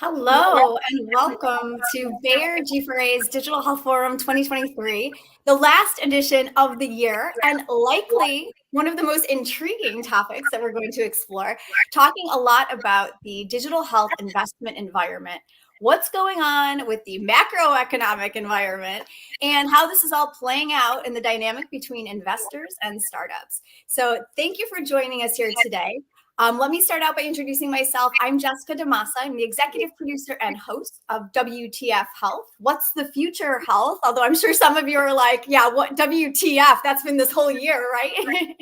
Hello and welcome to Bayer G4A's Digital Health Forum 2023, the last edition of the year, and likely one of the most intriguing topics that we're going to explore, talking a lot about the digital health investment environment, what's going on with the macroeconomic environment, and how this is all playing out in the dynamic between investors and startups. So thank you for joining us here today. Let me start out by introducing myself. I'm Jessica DeMassa. I'm the executive producer and host of WTF Health. What's the future health? Although I'm sure some of you are like, yeah, what WTF? That's been this whole year, right?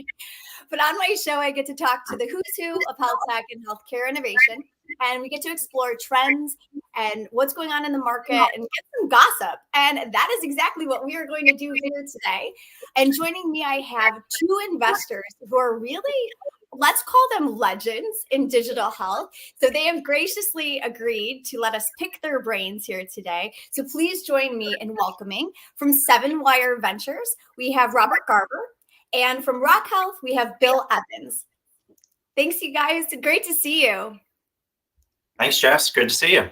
But on my show, I get to talk to the who's who of health tech and healthcare innovation. And we get to explore trends and what's going on in the market and get some gossip. And that is exactly what we are going to do here today. And joining me, I have two investors who are really, let's call them legends in digital health. So they have graciously agreed to let us pick their brains here today. So please join me in welcoming from Seven Wire Ventures, we have Robert Garber. And from Rock Health, we have Bill Evans. Thanks, you guys. Great to see you. Thanks, Jess. Good to see you.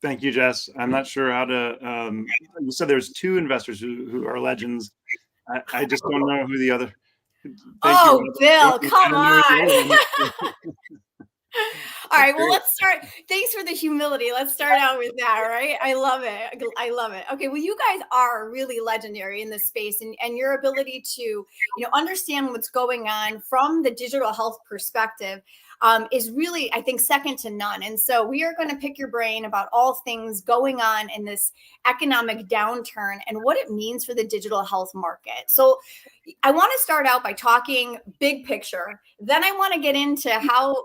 Thank you, Jess. I'm not sure how to. You said there's two investors who are legends. I just don't know who the other. Bill, come on. All right, well, let's start. Thanks for the humility. Let's start out with that, right? I love it. I love it. Okay, well, you guys are really legendary in this space, and your ability to, understand what's going on from the digital health perspective is really, I think, second to none. And so we are going to pick your brain about all things going on in this economic downturn and what it means for the digital health market. So I want to start out by talking big picture. Then I want to get into how,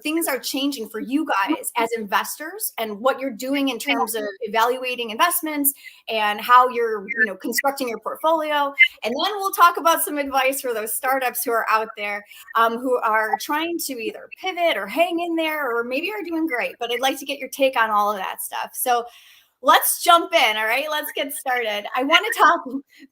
things are changing for you guys as investors and what you're doing in terms of evaluating investments and how you're, constructing your portfolio. And then we'll talk about some advice for those startups who are out there who are trying to either pivot or hang in there or maybe are doing great. But I'd like to get your take on all of that stuff. So let's jump in. All right, let's get started. I want to talk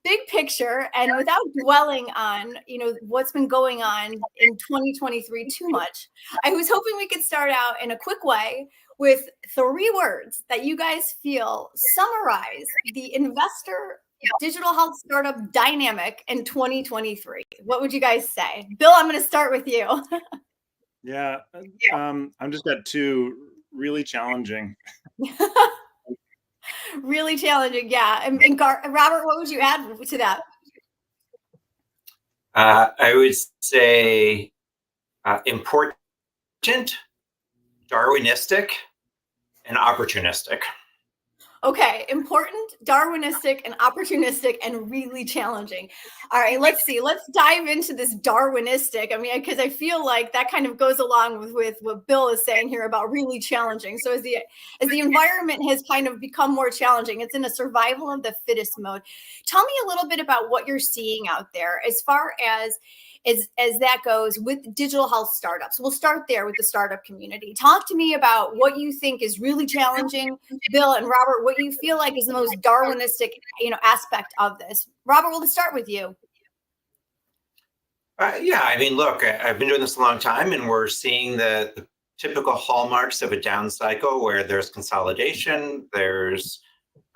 big picture and without dwelling on, what's been going on in 2023 too much. I was hoping we could start out in a quick way with 3 words that you guys feel summarize the investor digital health startup dynamic in 2023. What would you guys say? Bill, I'm going to start with you. Yeah, I'm just got 2 really challenging. Really challenging, yeah. And Robert, what would you add to that? I would say important, Darwinistic, and opportunistic. Okay, important, Darwinistic, and opportunistic, and really challenging. All right, let's see. Let's dive into this Darwinistic. I mean, because I feel like that kind of goes along with what Bill is saying here about really challenging. So as the environment has kind of become more challenging, it's in a survival of the fittest mode. Tell me a little bit about what you're seeing out there as far as that goes with digital health startups. We'll start there with the startup community. Talk to me about what you think is really challenging, Bill and Robert, what you feel like is the most Darwinistic, aspect of this. Robert, we'll start with you. Yeah, I mean, look, I've been doing this a long time, and we're seeing the typical hallmarks of a down cycle where there's consolidation, there's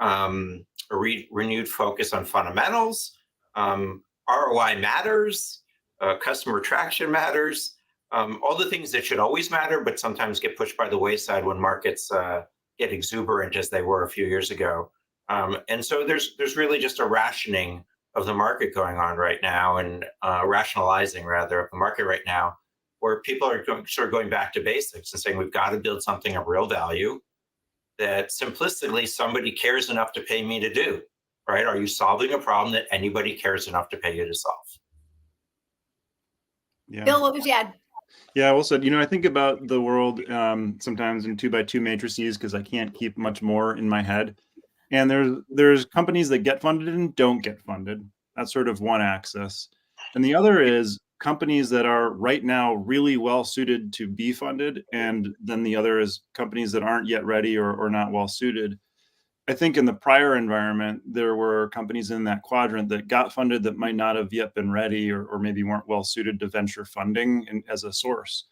a renewed focus on fundamentals, ROI matters, customer traction matters, all the things that should always matter, but sometimes get pushed by the wayside when markets get exuberant as they were a few years ago. And so there's really just a rationing of the market going on right now, and rationalizing rather of the market right now, where people are going back to basics and saying we've got to build something of real value that simplistically somebody cares enough to pay me to do, right? Are you solving a problem that anybody cares enough to pay you to solve? Yeah. Bill, what would you add? Yeah, well said. I think about the world sometimes in 2x2 matrices because I can't keep much more in my head. And there's companies that get funded and don't get funded. That's sort of one axis. And the other is companies that are right now really well suited to be funded. And then the other is companies that aren't yet ready or not well suited. I think in the prior environment, there were companies in that quadrant that got funded that might not have yet been ready or maybe weren't well suited to venture funding as a source.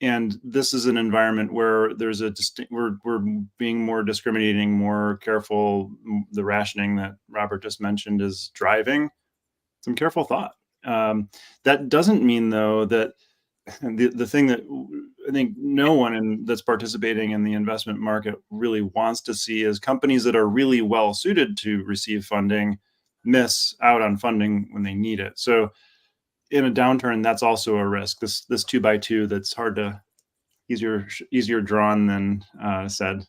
And this is an environment where there's we're being more discriminating, more careful. The rationing that Robert just mentioned is driving some careful thought. That doesn't mean, though, that the thing that I think no one that's participating in the investment market really wants to see is companies that are really well suited to receive funding miss out on funding when they need it. So in a downturn, that's also a risk. This 2x2 that's easier drawn than said.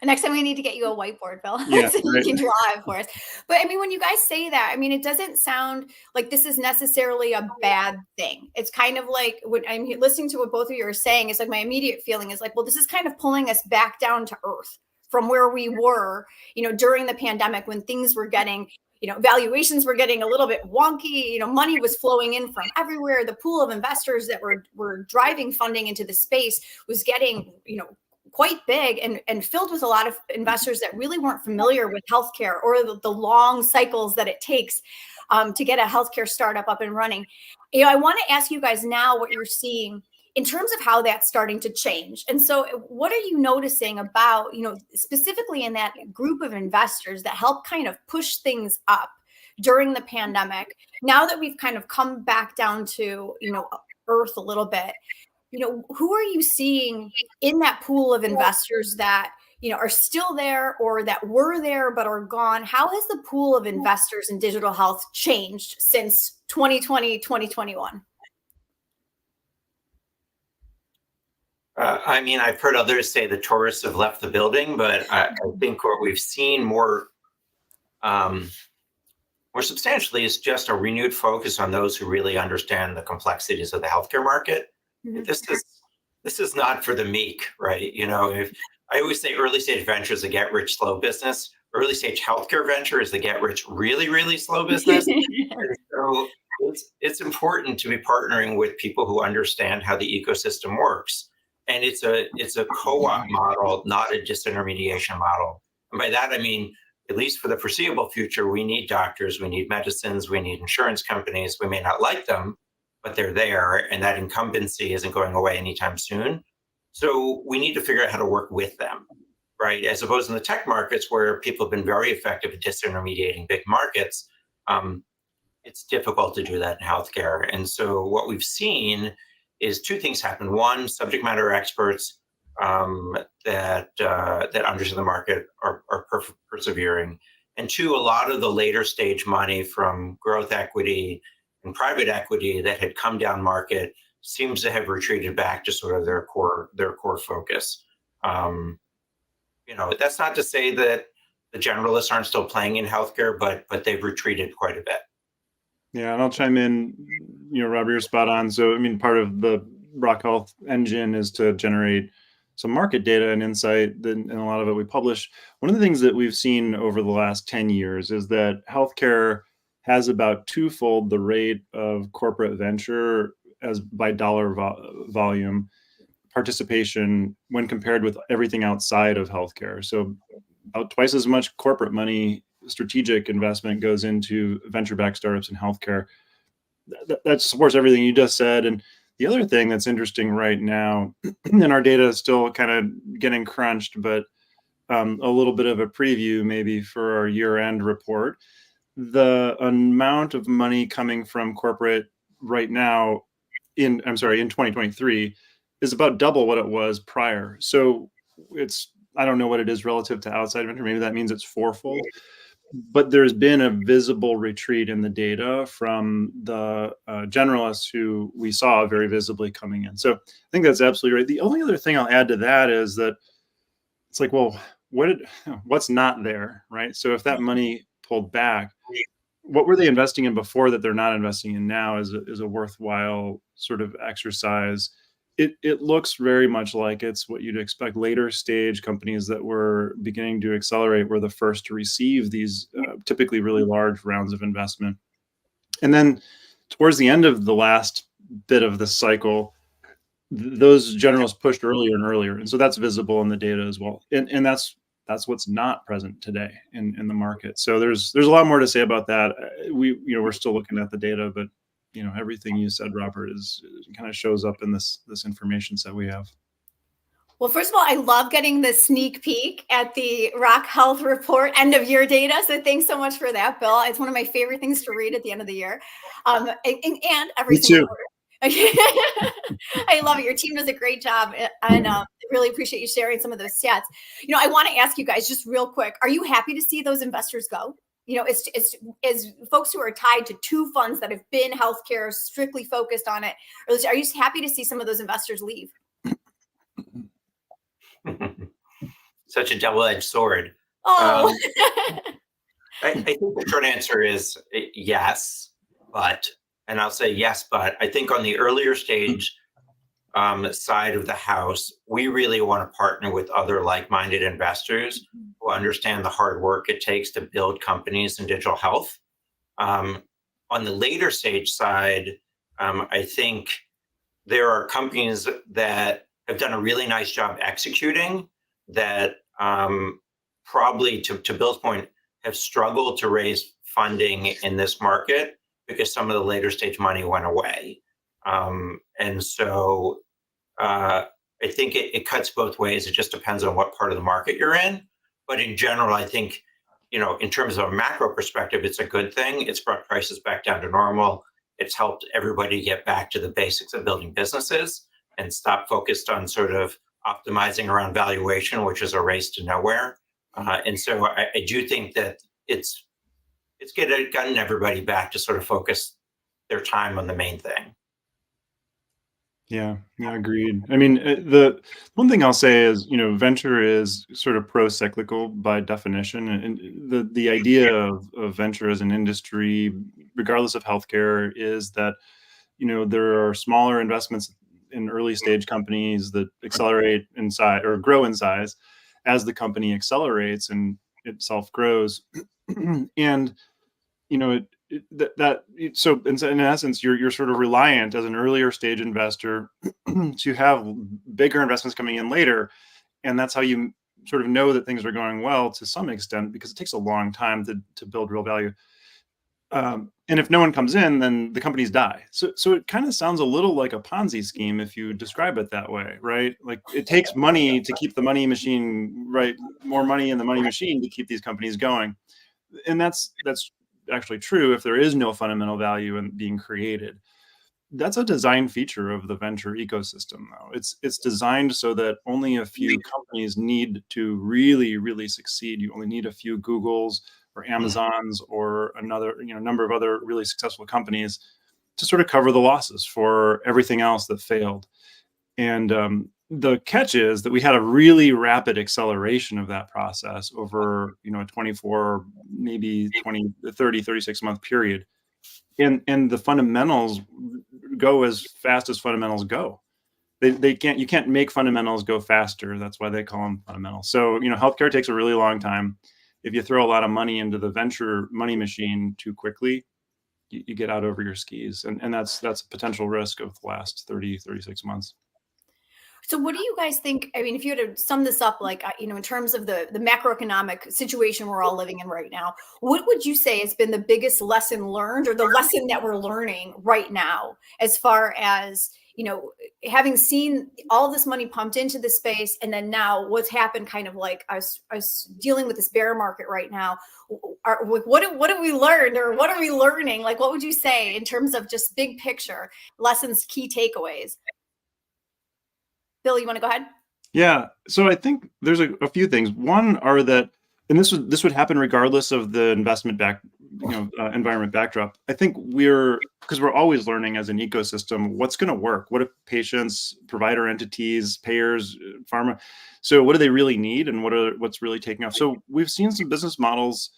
Next time we need to get you a whiteboard, Bill, Yeah, so you right. can draw it for us. But I mean, when you guys say that, I mean, it doesn't sound like this is necessarily a bad thing. It's kind of like when I'm listening to what both of you are saying, it's like my immediate feeling is like, well, this is kind of pulling us back down to earth from where we were, during the pandemic when things were getting, valuations were getting a little bit wonky, money was flowing in from everywhere. The pool of investors that were driving funding into the space was getting, quite big and filled with a lot of investors that really weren't familiar with healthcare or the long cycles that it takes to get a healthcare startup up and running. I want to ask you guys now what you're seeing in terms of how that's starting to change. And so what are you noticing about, specifically in that group of investors that help kind of push things up during the pandemic, now that we've kind of come back down to, earth a little bit? Who are you seeing in that pool of investors that, are still there or that were there but are gone? How has the pool of investors in digital health changed since 2020, 2021? I mean, I've heard others say the tourists have left the building, but I think what we've seen more substantially is just a renewed focus on those who really understand the complexities of the healthcare market. Mm-hmm. This is not for the meek, right? If I always say early stage venture is a get rich slow business, early stage healthcare venture is the get rich really, really slow business. And so it's important to be partnering with people who understand how the ecosystem works. And it's a co-op model, not a disintermediation model. And by that, I mean, at least for the foreseeable future, we need doctors, we need medicines, we need insurance companies. We may not like them, but they're there, and that incumbency isn't going away anytime soon. So we need to figure out how to work with them, right? As opposed in the tech markets where people have been very effective at disintermediating big markets, it's difficult to do that in healthcare. And so what we've seen is two things happen. One, subject matter experts that understand the market are persevering. And two, a lot of the later stage money from growth equity and private equity that had come down market seems to have retreated back to sort of their core focus. That's not to say that the generalists aren't still playing in healthcare, but they've retreated quite a bit. Yeah, and I'll chime in. Robert, you're spot on. So, I mean, part of the Rock Health engine is to generate some market data and insight, and a lot of it we publish. One of the things that we've seen over the last 10 years is that healthcare has about twofold the rate of corporate venture as by dollar volume participation when compared with everything outside of healthcare. So about twice as much corporate money, strategic investment goes into venture-backed startups in healthcare. That supports everything you just said. And the other thing that's interesting right now, and our data is still kind of getting crunched, but a little bit of a preview maybe for our year-end report, the amount of money coming from corporate right now in 2023 is about double what it was prior. So I don't know what it is relative to outside venture. Maybe that means it's fourfold. But there's been a visible retreat in the data from the generalists who we saw very visibly coming in. So I think that's absolutely right. The only other thing I'll add to that is that it's like, well, what's not there, right? So if that money pulled back, what were they investing in before that they're not investing in now is a worthwhile sort of exercise. It looks very much like it's what you'd expect. Later stage companies that were beginning to accelerate were the first to receive these typically really large rounds of investment. And then towards the end of the last bit of the cycle, those generals pushed earlier and earlier. And so that's visible in the data as well. And that's what's not present today in the market. So there's a lot more to say about that. We're still looking at the data, but everything you said, Robert, is kind of shows up in this information set we have. Well, first of all, I love getting the sneak peek at the Rock Health Report end of year data. So thanks so much for that, Bill. It's one of my favorite things to read at the end of the year, and every single quarter. I love it. Your team does a great job, and I really appreciate you sharing some of those stats. I want to ask you guys just real quick: are you happy to see those investors go? As folks who are tied to two funds that have been healthcare strictly focused on it, are you happy to see some of those investors leave? Such a double-edged sword. Oh, I think the short answer is yes, and I'll say yes, but I think on the earlier stage side of the house, we really want to partner with other like-minded investors who understand the hard work it takes to build companies in digital health. On the later stage side, I think there are companies that have done a really nice job executing that probably, to Bill's point, have struggled to raise funding in this market because some of the later stage money went away. And so I think it cuts both ways. It just depends on what part of the market you're in. But in general, I think, in terms of a macro perspective, it's a good thing. It's brought prices back down to normal. It's helped everybody get back to the basics of building businesses and stop focused on sort of optimizing around valuation, which is a race to nowhere. And so I do think that it's gotten everybody back to sort of focus their time on the main thing. Yeah, agreed. I mean, the one thing I'll say is, venture is sort of pro-cyclical by definition, and the idea of venture as an industry, regardless of healthcare, is that there are smaller investments in early stage companies that accelerate in size or grow in size as the company accelerates and itself grows, and so in essence, you're sort of reliant as an earlier stage investor to have bigger investments coming in later, and that's how you sort of know that things are going well to some extent, because it takes a long time to build real value. And if no one comes in, then the companies die. So it kind of sounds a little like a Ponzi scheme if you describe it that way, right? Like it takes money to keep the money machine, right? More money in the money machine to keep these companies going, and that's actually true if there is no fundamental value in being created. That's a design feature of the venture ecosystem, though. It's designed so that only a few companies need to really, really succeed. You only need a few Googles or Amazons or another, number of other really successful companies to sort of cover the losses for everything else that failed. And the catch is that we had a really rapid acceleration of that process over, a 24, maybe 20, 30, 36 month period. And the fundamentals go as fast as fundamentals go. You can't make fundamentals go faster. That's why they call them fundamentals. So, healthcare takes a really long time. If you throw a lot of money into the venture money machine too quickly, you get out over your skis. And that's a potential risk of the last 30, 36 months. So what do you guys think? I mean, if you had to sum this up, like, in terms of the macroeconomic situation we're all living in right now, what would you say has been the biggest lesson learned, or the lesson that we're learning right now, as far as, having seen all this money pumped into the space, and then now what's happened, kind of like us dealing with this bear market right now? What have we learned, or what are we learning? Like, what would you say in terms of just big picture lessons, key takeaways? Bill, you want to go ahead? Yeah. So I think there's a few things. One are that, and this would happen regardless of the investment environment backdrop. I think because we're always learning as an ecosystem what's going to work. What do patients, provider entities, payers, pharma? So what do they really need, and what's really taking off? So we've seen some business models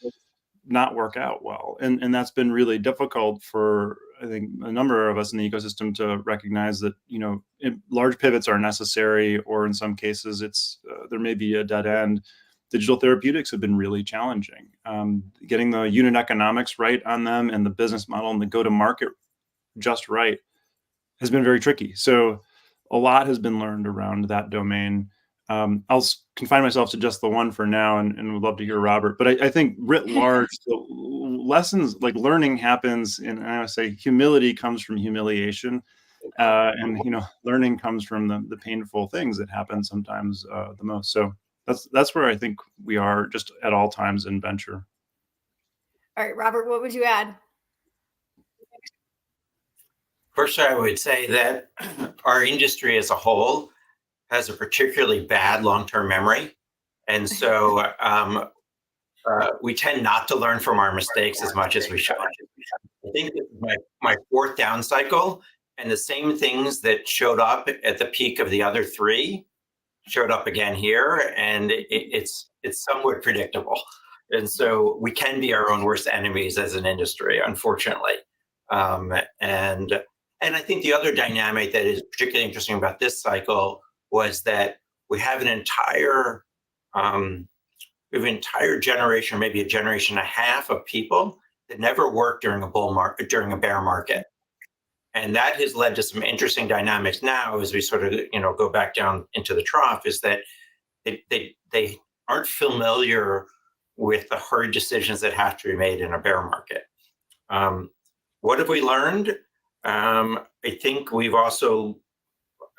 not work out well, and that's been really difficult for, I think, a number of us in the ecosystem to recognize that large pivots are necessary, or in some cases there may be a dead end. Digital therapeutics have been really challenging. Getting the unit economics right on them and the business model and the go-to-market just right has been very tricky. So a lot has been learned around that domain. I'll confine myself to just the one for now, and would love to hear Robert. But I think writ large, lessons, like learning happens, and I say humility comes from humiliation. And learning comes from the painful things that happen sometimes the most. So that's where I think we are just at all times in venture. All right, Robert, what would you add? First, I would say that our industry as a whole has a particularly bad long-term memory. And so we tend not to learn from our mistakes as much as we should. I think this is my fourth down cycle, and the same things that showed up at the peak of the other three showed up again here, and it's somewhat predictable. And so we can be our own worst enemies as an industry, unfortunately. And I think the other dynamic that is particularly interesting about this cycle was that we have an entire generation, maybe a generation and a half of people that never worked during a bull market, during a bear market. And that has led to some interesting dynamics now as we sort of, go back down into the trough, is that they aren't familiar with the hard decisions that have to be made in a bear market. What have we learned? I think we've also,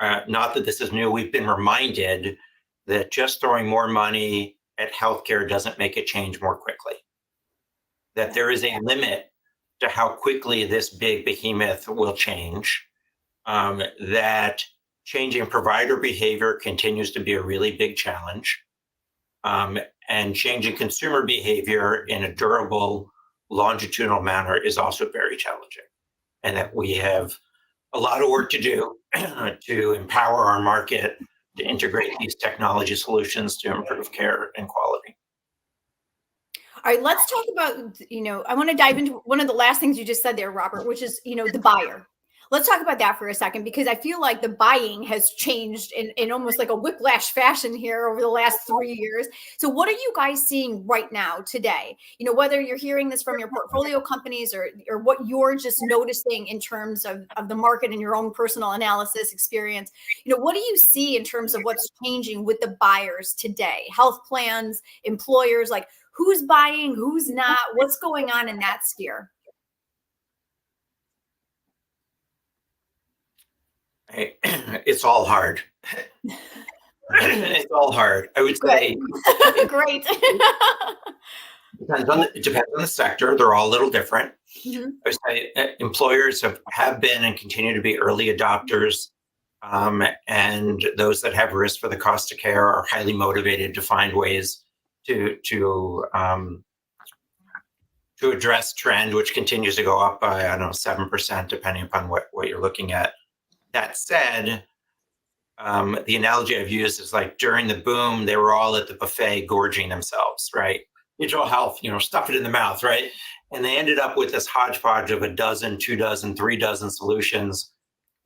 not that this is new, we've been reminded that just throwing more money at healthcare doesn't make it change more quickly. That there is a limit to how quickly this big behemoth will change. That changing provider behavior continues to be a really big challenge. And changing consumer behavior in a durable, longitudinal manner is also very challenging. And that we have a lot of work to do to empower our market to integrate these technology solutions to improve care and quality. All right, let's talk about, I want to dive into one of the last things you just said there, Robert, which is, the buyer. Let's talk about that for a second, because I feel like the buying has changed in almost like a whiplash fashion here over the last 3 years. So what are you guys seeing right now today? Whether you're hearing this from your portfolio companies or what you're just noticing in terms of the market and your own personal analysis experience, what do you see in terms of what's changing with the buyers today? Health plans, employers, like who's buying, who's not, what's going on in that sphere? It's all hard. It's all hard. I would say. Great. It depends on the sector. They're all a little different. Mm-hmm. I would say employers have been and continue to be early adopters. And those that have risk for the cost of care are highly motivated to find ways to address trend, which continues to go up by, 7%, depending upon what you're looking at. That said, the analogy I've used is like during the boom, they were all at the buffet gorging themselves, right? Digital health, stuff it in the mouth, right? And they ended up with this hodgepodge of a dozen, 2 dozen, 3 dozen solutions.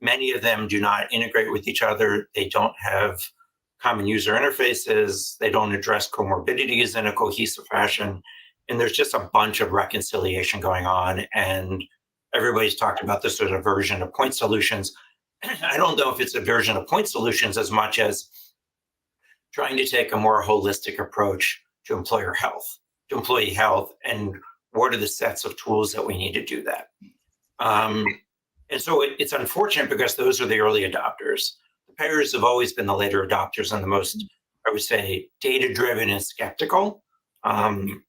Many of them do not integrate with each other. They don't have common user interfaces. They don't address comorbidities in a cohesive fashion. And there's just a bunch of reconciliation going on. And everybody's talked about this as a version of point solutions. I don't know if it's a version of point solutions as much as trying to take a more holistic approach to employee health, and what are the sets of tools that we need to do that. And so it's unfortunate because those are the early adopters. The payers have always been the later adopters and the most, I would say, data-driven and skeptical. And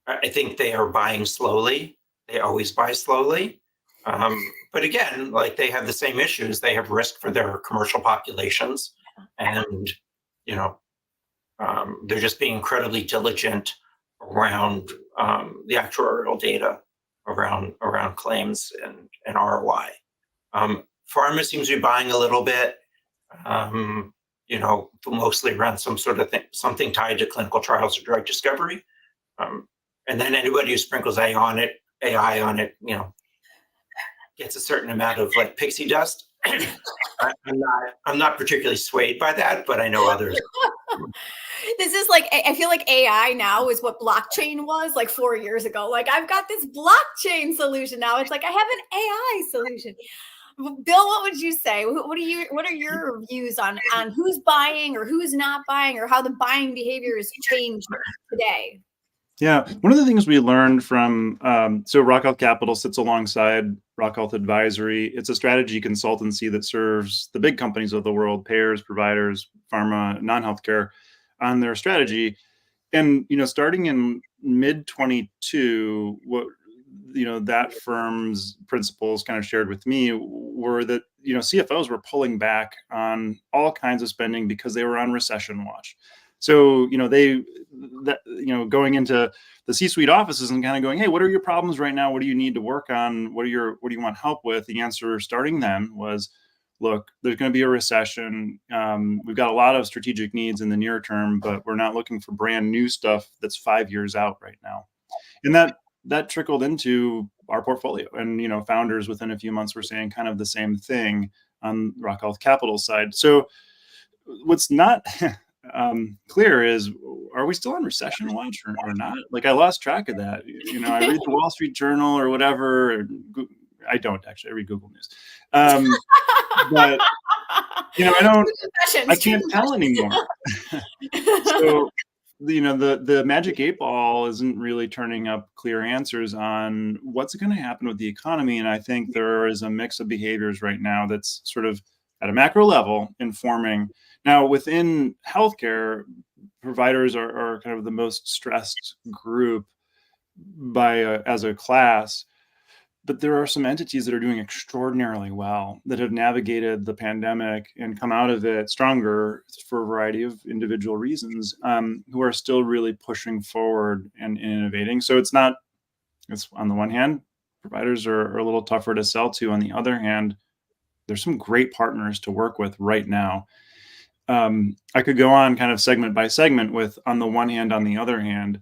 I think they are buying slowly. They always buy slowly. But again, like they have the same issues. They have risk for their commercial populations, and they're just being incredibly diligent around the actuarial data around claims and ROI. Pharma seems to be buying a little bit, mostly around some sort of thing, something tied to clinical trials or drug discovery. And then anybody who sprinkles AI on it, gets a certain amount of like pixie dust. I'm not particularly swayed by that, but I know others. This is like, I feel like AI now is what blockchain was like 4 years ago. Like I've got this blockchain solution now. It's like I have an AI solution. Bill, what would you say? What are your views on who's buying or who's not buying, or how the buying behavior has changed today? Yeah, one of the things we learned from so Rock Health Capital sits alongside Rock Health Advisory. It's a strategy consultancy that serves the big companies of the world, payers, providers, pharma, non-healthcare, on their strategy. And starting in mid 22, what that firm's principles kind of shared with me were that CFOs were pulling back on all kinds of spending because they were on recession watch. So going into the C-suite offices and kind of going, hey, what are your problems right now? What do you need to work on? What do you want help with? The answer starting then was, look, there's going to be a recession. We've got a lot of strategic needs in the near term, but we're not looking for brand new stuff that's 5 years out right now. And that trickled into our portfolio. And founders within a few months were saying kind of the same thing on Rock Health Capital side. So what's not clear is, are we still on recession watch or not? Like, I lost track of that. I read the Wall Street Journal or whatever. I don't actually. I read Google News. But I can't tell anymore. So the magic 8 ball isn't really turning up clear answers on what's going to happen with the economy. And I think there is a mix of behaviors right now that's sort of at a macro level informing. Now, within healthcare, providers are kind of the most stressed group as a class. But there are some entities that are doing extraordinarily well, that have navigated the pandemic and come out of it stronger for a variety of individual reasons, who are still really pushing forward and innovating. So it's on the one hand, providers are a little tougher to sell to. On the other hand, there's some great partners to work with right now. I could go on kind of segment by segment with on the one hand, on the other hand.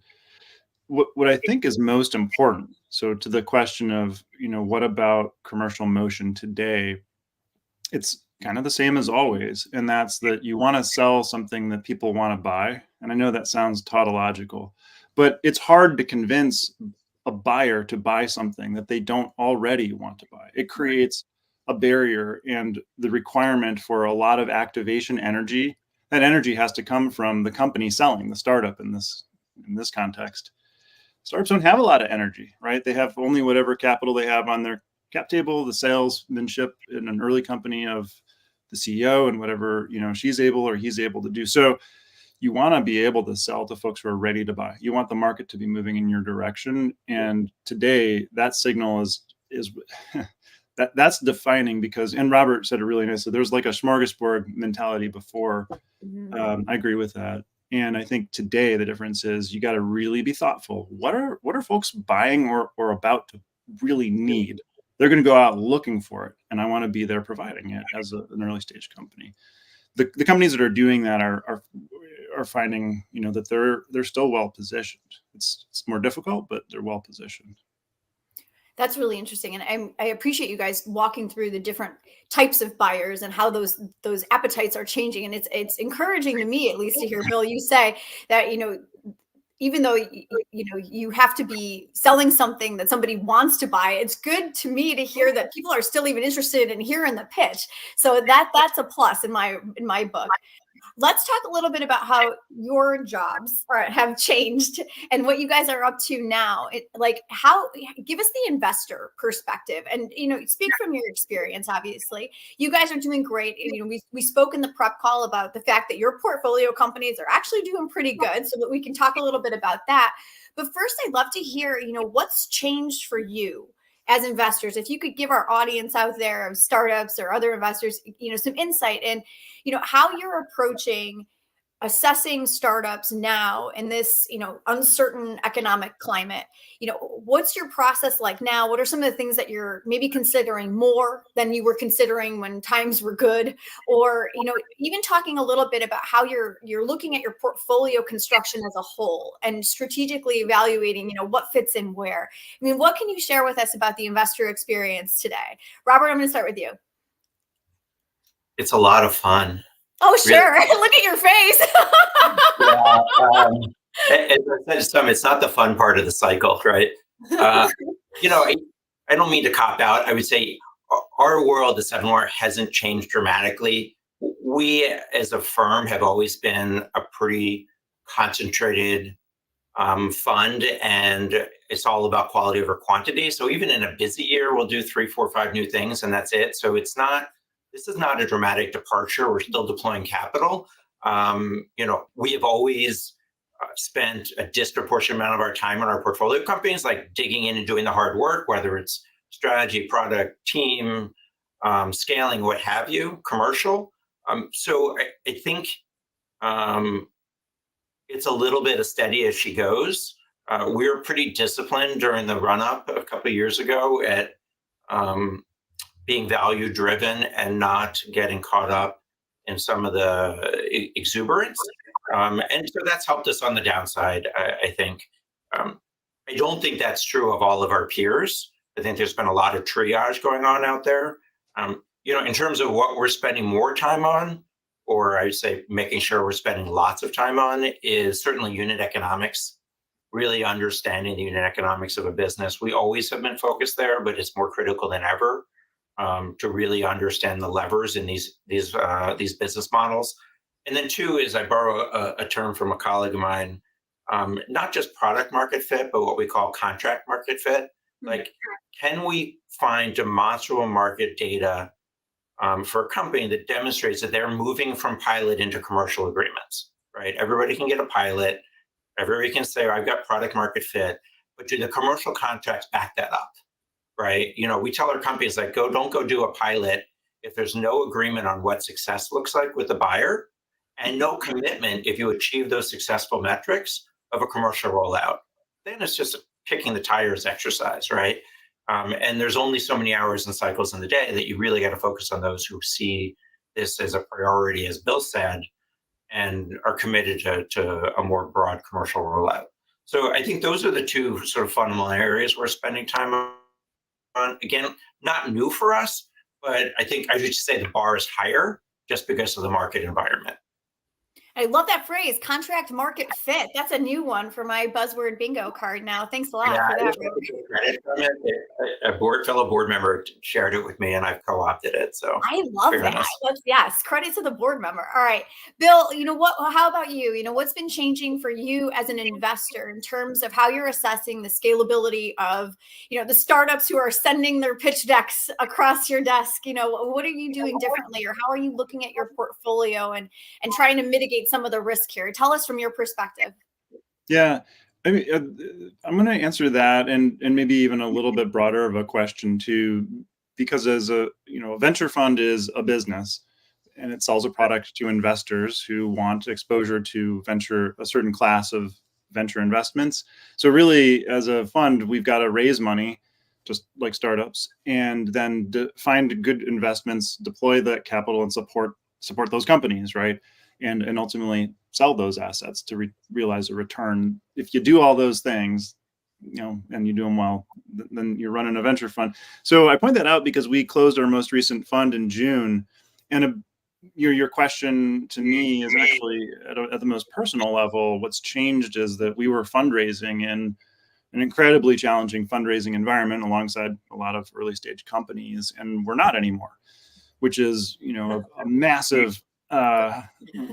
What I think is most important, so to the question of, what about commercial motion today, it's kind of the same as always. And that's that you want to sell something that people want to buy. And I know that sounds tautological, but it's hard to convince a buyer to buy something that they don't already want to buy. It creates a barrier and the requirement for a lot of activation energy. That energy has to come from the company selling, the startup in this context. Startups don't have a lot of energy, right? They have only whatever capital they have on their cap table, the salesmanship in an early company of the CEO and whatever, she's able or he's able to do. So you want to be able to sell to folks who are ready to buy. You want the market to be moving in your direction. And today that signal is that's defining because, and Robert said it really nice, so there's like a smorgasbord mentality before. I agree with that. And I think today the difference is you got to really be thoughtful. What are folks buying or about to really need? They're going to go out looking for it, and I want to be there providing it as an early stage company. The companies that are doing that are finding that they're still well positioned. It's more difficult, but they're well positioned. That's really interesting. And I appreciate you guys walking through the different types of buyers and how those appetites are changing. And it's encouraging to me, at least, to hear, Bill, you say that, even though, you have to be selling something that somebody wants to buy, it's good to me to hear that people are still even interested in hearing the pitch. So that's a plus in my book. Let's talk a little bit about how your jobs have changed and what you guys are up to now. Give us the investor perspective and, speak from your experience. Obviously, you guys are doing great. We spoke in the prep call about the fact that your portfolio companies are actually doing pretty good, so that we can talk a little bit about that. But first, I'd love to hear, what's changed for you as investors. If you could give our audience out there of startups or other investors, some insight in, how you're approaching assessing startups now in this, uncertain economic climate. What's your process like now? What are some of the things that you're maybe considering more than you were considering when times were good? Or, even talking a little bit about how you're looking at your portfolio construction as a whole and strategically evaluating, what fits in where. I mean, what can you share with us about the investor experience today? Robert, I'm going to start with you. It's a lot of fun. Oh, sure. Really. Look at your face. As I said, it's not the fun part of the cycle, right? I don't mean to cop out. I would say our world at 7 hasn't changed dramatically. We, as a firm, have always been a pretty concentrated fund, and it's all about quality over quantity. So even in a busy year, we'll do 3, 4, 5 new things, and that's it. So this is not a dramatic departure. We're still deploying capital. We have always spent a disproportionate amount of our time on our portfolio companies, like digging in and doing the hard work, whether it's strategy, product, team, scaling, what have you, commercial. So I think it's a little bit of steady as she goes. We were pretty disciplined during the run up a couple of years ago at being value driven and not getting caught up in some of the exuberance. And so that's helped us on the downside, I think. I don't think that's true of all of our peers. I think there's been a lot of triage going on out there. In terms of what we're spending more time on, or I'd say making sure we're spending lots of time on, is certainly unit economics, really understanding the unit economics of a business. We always have been focused there, but it's more critical than ever to really understand the levers in these business models. And then two is, I borrow a term from a colleague of mine, not just product market fit, but what we call contract market fit. Like, can we find demonstrable market data for a company that demonstrates that they're moving from pilot into commercial agreements, right? Everybody can get a pilot. Everybody can say, I've got product market fit, but do the commercial contracts back that up, right? We tell our companies, like, don't go do a pilot if there's no agreement on what success looks like with the buyer, and no commitment if you achieve those successful metrics of a commercial rollout. Then it's just a kicking the tires exercise, right? And there's only so many hours and cycles in the day that you really got to focus on those who see this as a priority, as Bill said, and are committed to a more broad commercial rollout. So I think those are the two sort of fundamental areas we're spending time on. Again, not new for us, but I think I should say the bar is higher just because of the market environment. I love that phrase, contract market fit. That's a new one for my buzzword bingo card now. Thanks a lot for that. A fellow board member shared it with me, and I've co-opted it. So I love that. Yes, credit to the board member. All right, Bill. How about you? What's been changing for you as an investor in terms of how you're assessing the scalability of the startups who are sending their pitch decks across your desk? What are you doing differently, or how are you looking at your portfolio and trying to mitigate some of the risk here? Tell us from your perspective. Yeah, I mean, I'm going to answer that and maybe even a little bit broader of a question too, because as a venture fund is a business and it sells a product to investors who want exposure to a certain class of venture investments. So really, as a fund, we've got to raise money, just like startups, and then find good investments, deploy that capital, and support those companies, right? And ultimately sell those assets to realize a return. If you do all those things, and you do them well, then you're running a venture fund. So I point that out because we closed our most recent fund in June, and your question to me is actually at the most personal level. What's changed is that we were fundraising in an incredibly challenging fundraising environment alongside a lot of early stage companies, and we're not anymore, which is a massive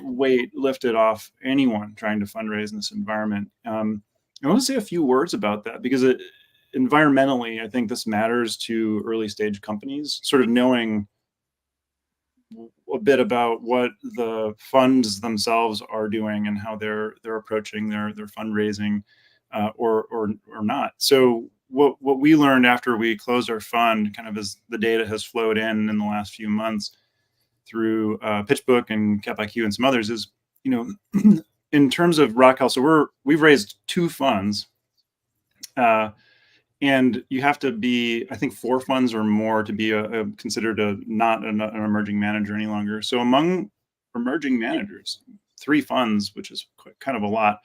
weight lifted off anyone trying to fundraise in this environment. I want to say a few words about that because environmentally, I think this matters to early stage companies, sort of knowing a bit about what the funds themselves are doing and how they're approaching their fundraising or not. So what we learned after we closed our fund, kind of as the data has flowed in the last few months, through PitchBook and CapIQ and some others, is in terms of Rockwell. So we've raised 2 funds, and you have to be, I think, 4 funds or more to be considered not an emerging manager any longer. So among emerging managers, 3 funds, which is kind of a lot.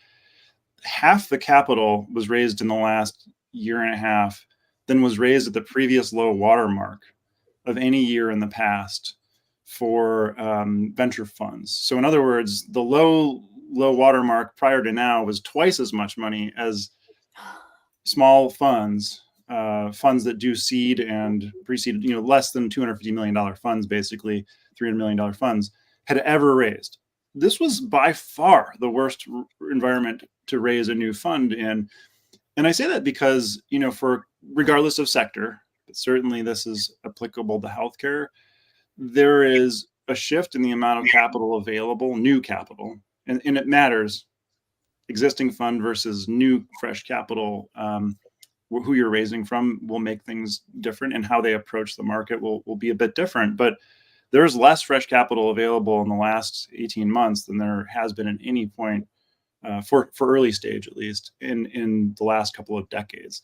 Half the capital was raised in the last year and a half than was raised at the previous low watermark of any year in the past for venture funds. So in other words, the low watermark prior to now was twice as much money as small funds that do seed and pre-seed, less than $250 million funds, basically $300 million funds, had ever raised. This was by far the worst environment to raise a new fund in. And I say that because, for regardless of sector, but certainly this is applicable to healthcare, there is a shift in the amount of capital available, new capital, and it matters. Existing fund versus new fresh capital, who you're raising from will make things different, and how they approach the market will be a bit different. But there's less fresh capital available in the last 18 months than there has been at any point for early stage, at least in the last couple of decades.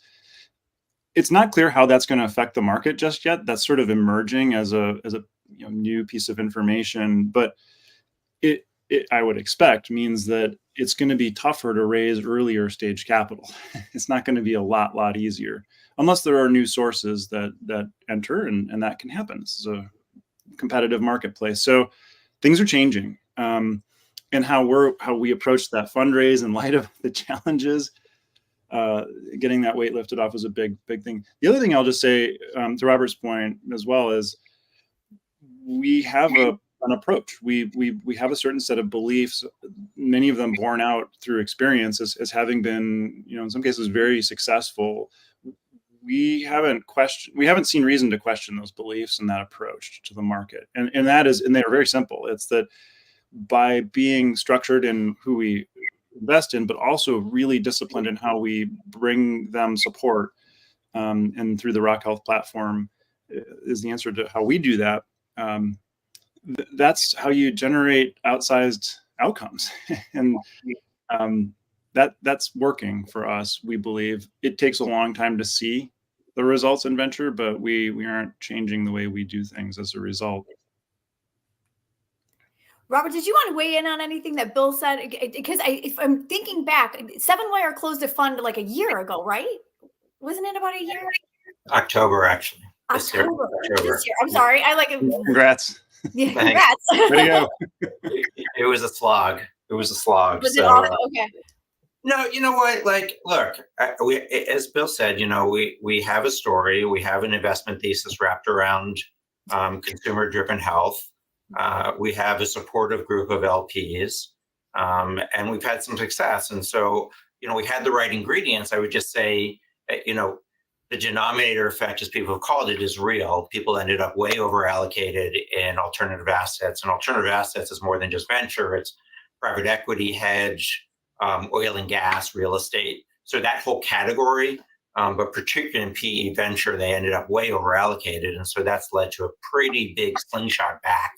It's not clear how that's going to affect the market just yet. That's sort of emerging as a new piece of information, but it I would expect means that it's going to be tougher to raise earlier stage capital. It's not going to be a lot easier unless there are new sources that enter, and that can happen. This is a competitive marketplace, so things are changing. And how we approach that fundraise in light of the challenges, getting that weight lifted off is a big thing. The other thing I'll just say, to Robert's point as well, is we have an approach. We have a certain set of beliefs, many of them borne out through experience as having been, in some cases very successful. We haven't seen reason to question those beliefs and that approach to the market. And they're very simple. It's that by being structured in who we invest in, but also really disciplined in how we bring them support, and through the Rock Health platform is the answer to how we do that. That's how you generate outsized outcomes. And that's working for us. We believe it takes a long time to see the results in venture, but we aren't changing the way we do things as a result. Robert, did you want to weigh in on anything that Bill said? Because if I'm thinking back, 7Wire closed a fund like a year ago, right? Wasn't it about a year? October, actually. October. This year. I'm sorry. I like it. Congrats. Yeah, congrats. Way to go. It was a slog. Was it awesome? Okay. No, you know what? Like, look, as Bill said, we have a story. We have an investment thesis wrapped around consumer-driven health. We have a supportive group of LPs, and we've had some success. And so, we had the right ingredients. I would just say, the denominator effect, as people have called it, is real. People ended up way over allocated in alternative assets, and alternative assets is more than just venture. It's private equity, hedge, oil and gas, real estate. So that whole category, but particularly in PE venture, they ended up way over allocated. And so that's led to a pretty big slingshot back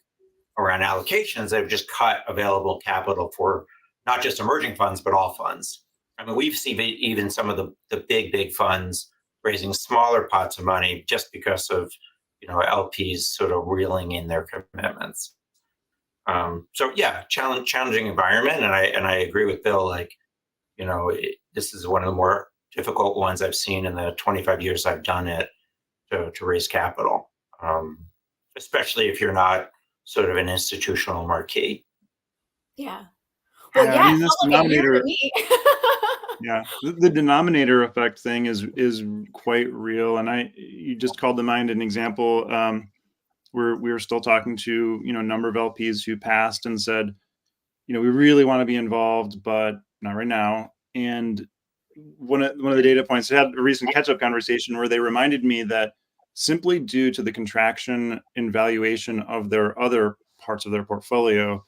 around allocations that have just cut available capital for not just emerging funds, but all funds. I mean, we've seen even some of the big funds raising smaller pots of money just because of, LPs sort of reeling in their commitments. So yeah, challenging environment. And I agree with Bill, like, this is one of the more difficult ones I've seen in the 25 years I've done it to raise capital, especially if you're not sort of an institutional marquee. Yeah. Well, yeah. I mean, this denominator, yeah, the denominator effect thing is quite real. And you just called to mind an example. We were still talking to, a number of LPs who passed and said, we really want to be involved, but not right now. And one of the data points, I had a recent catch-up conversation where they reminded me that simply due to the contraction in valuation of their other parts of their portfolio,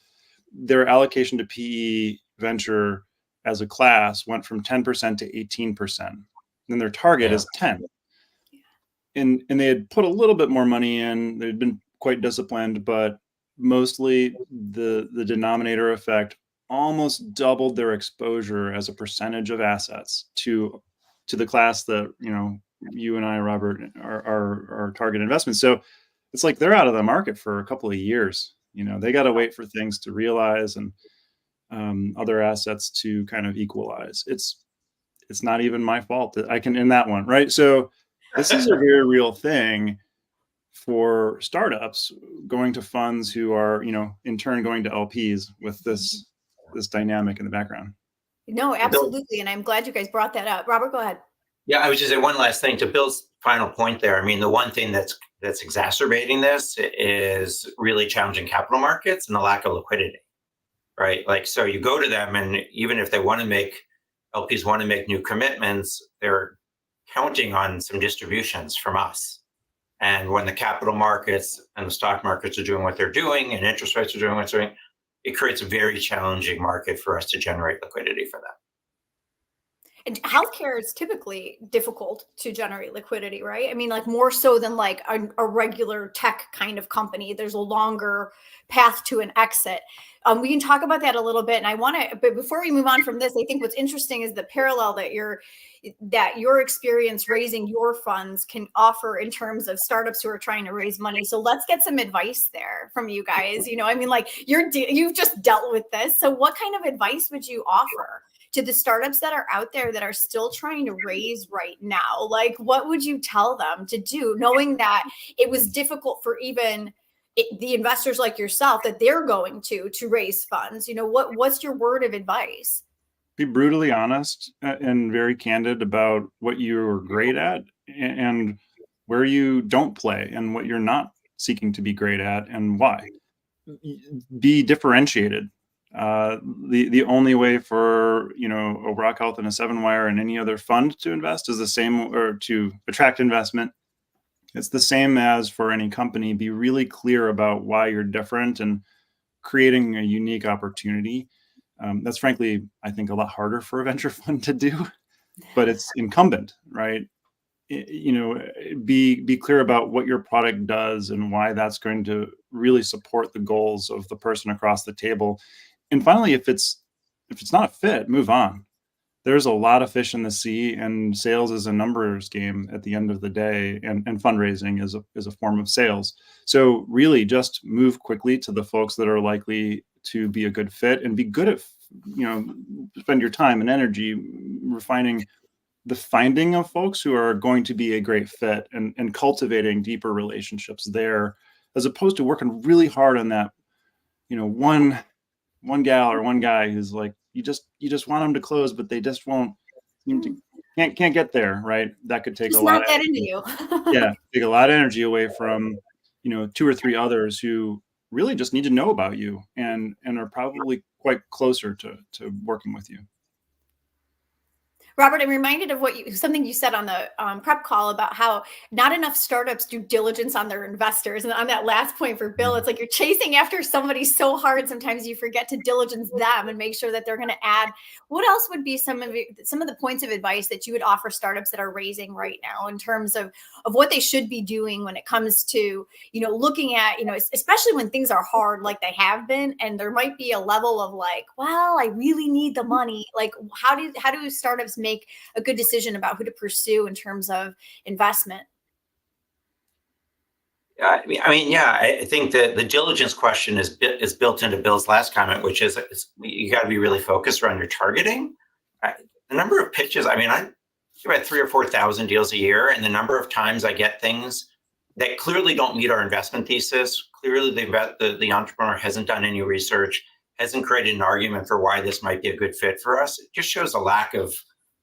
their allocation to PE venture as a class went from 10% to 18%. And their target is 10. And they had put a little bit more money in. They'd been quite disciplined, but mostly the denominator effect almost doubled their exposure as a percentage of assets to the class that, you and I, Robert, are target investments. So it's like they're out of the market for a couple of years. They got to wait for things to realize and other assets to kind of equalize. It's not even my fault that I can in that one, right? So this is a very real thing for startups going to funds who are, in turn going to LPs with this dynamic in the background. No, absolutely. And I'm glad you guys brought that up. Robert, go ahead. Yeah, I would just say one last thing to Bill's final point there. I mean, the one thing that's exacerbating this is really challenging capital markets and the lack of liquidity, right? Like, so you go to them, and even if they want to make LPs want to make new commitments, they're counting on some distributions from us. And when the capital markets and the stock markets are doing what they're doing and interest rates are doing what they're doing, it creates a very challenging market for us to generate liquidity for them. And healthcare is typically difficult to generate liquidity, right? I mean, like more so than like a regular tech kind of company. There's a longer path to an exit. We can talk about that a little bit. And I want to, but before we move on from this, I think what's interesting is the parallel that your experience raising your funds can offer in terms of startups who are trying to raise money. So let's get some advice there from you guys. You know, I mean, like you've just dealt with this. So what kind of advice would you offer to the startups that are out there that are still trying to raise right now? Like, what would you tell them to do, knowing that it was difficult for even the investors like yourself that they're going to raise funds? You know, what's your word of advice? Be brutally honest and very candid about what you're great at and where you don't play and what you're not seeking to be great at and why. Be differentiated. The only way for a Rock Health and a 7Wire and any other fund to invest is the same, or to attract investment. It's the same as for any company. Be really clear about why you're different and creating a unique opportunity. That's frankly, I think, a lot harder for a venture fund to do, but it's incumbent, right? Be clear about what your product does and why that's going to really support the goals of the person across the table. And finally, if it's not a fit, move on. There's a lot of fish in the sea, and sales is a numbers game at the end of the day, and fundraising is a form of sales. So really just move quickly to the folks that are likely to be a good fit, and be good at, spend your time and energy refining the finding of folks who are going to be a great fit, and cultivating deeper relationships there, as opposed to working really hard on that, one gal or one guy who's like, you just want them to close, but they just won't, can't get there, right? That could take just a lot of energy. You. Yeah, take a lot of energy away from, 2 or 3 others who really just need to know about you and are probably quite closer to working with you. Robert, I'm reminded of something you said on the prep call about how not enough startups do diligence on their investors. And on that last point for Bill, it's like you're chasing after somebody so hard, sometimes you forget to diligence them and make sure that they're going to add. What else would be some of the points of advice that you would offer startups that are raising right now in terms of what they should be doing when it comes to, looking at, especially when things are hard like they have been, and there might be a level of like, well, I really need the money. Like, how do startups make a good decision about who to pursue in terms of investment? I think that the diligence question is built into Bill's last comment, which is you got to be really focused around your targeting. The number of pitches, I do about 3,000 or 4,000 deals a year, and the number of times I get things that clearly don't meet our investment thesis. Clearly, the entrepreneur hasn't done any research, hasn't created an argument for why this might be a good fit for us. It just shows a lack of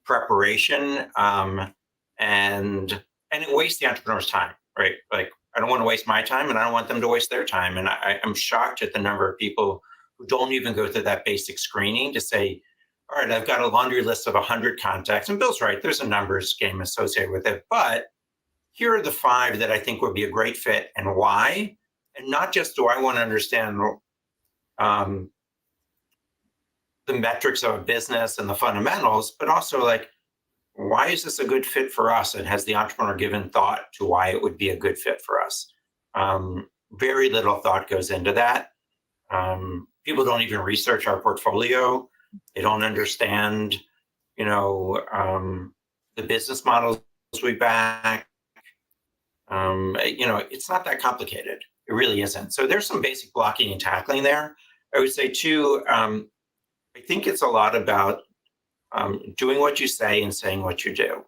preparation, and it wastes the entrepreneur's time, right? Like, I don't want to waste my time, and I don't want them to waste their time. And I'm shocked at the number of people who don't even go through that basic screening to say, all right, I've got a laundry list of 100 contacts. And Bill's right, there's a numbers game associated with it. But here are the 5 that I think would be a great fit and why. And not just do I want to understand the metrics of a business and the fundamentals, but also like, why is this a good fit for us? And has the entrepreneur given thought to why it would be a good fit for us? Very little thought goes into that. People don't even research our portfolio. They don't understand, the business models we back. It's not that complicated. It really isn't. So there's some basic blocking and tackling there. I would say too, I think it's a lot about doing what you say and saying what you do.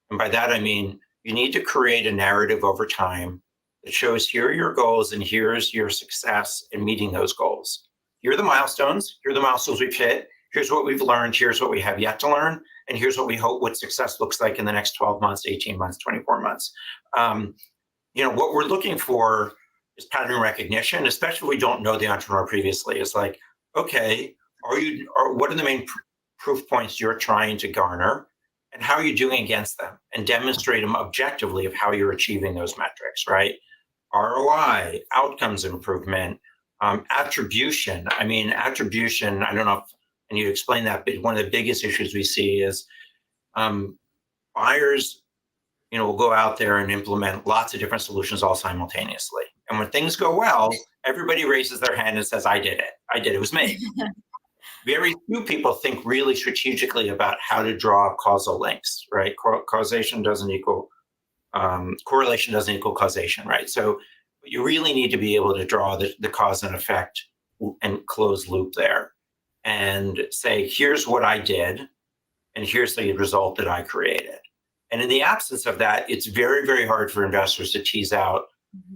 And by that, I mean, you need to create a narrative over time that shows here are your goals and here's your success in meeting those goals. Here are the milestones. Here are the milestones we've hit. Here's what we've learned. Here's what we have yet to learn. And here's what we hope what success looks like in the next 12 months, 18 months, 24 months. What we're looking for is pattern recognition, especially if we don't know the entrepreneur previously. It's like, okay, what are the main proof points you're trying to garner and how you're doing against them, and demonstrate them objectively of how you're achieving those metrics, right? ROI, outcomes improvement, attribution. I mean, attribution, I don't know if, and you explain that, but one of the biggest issues we see is buyers, will go out there and implement lots of different solutions all simultaneously. And when things go well, everybody raises their hand and says, I did it. It was me. Very few people think really strategically about how to draw causal links, right? Correlation doesn't equal causation, right? So you really need to be able to draw the cause and effect and close loop there and say, here's what I did, and here's the result that I created. And in the absence of that, it's very, very hard for investors to tease out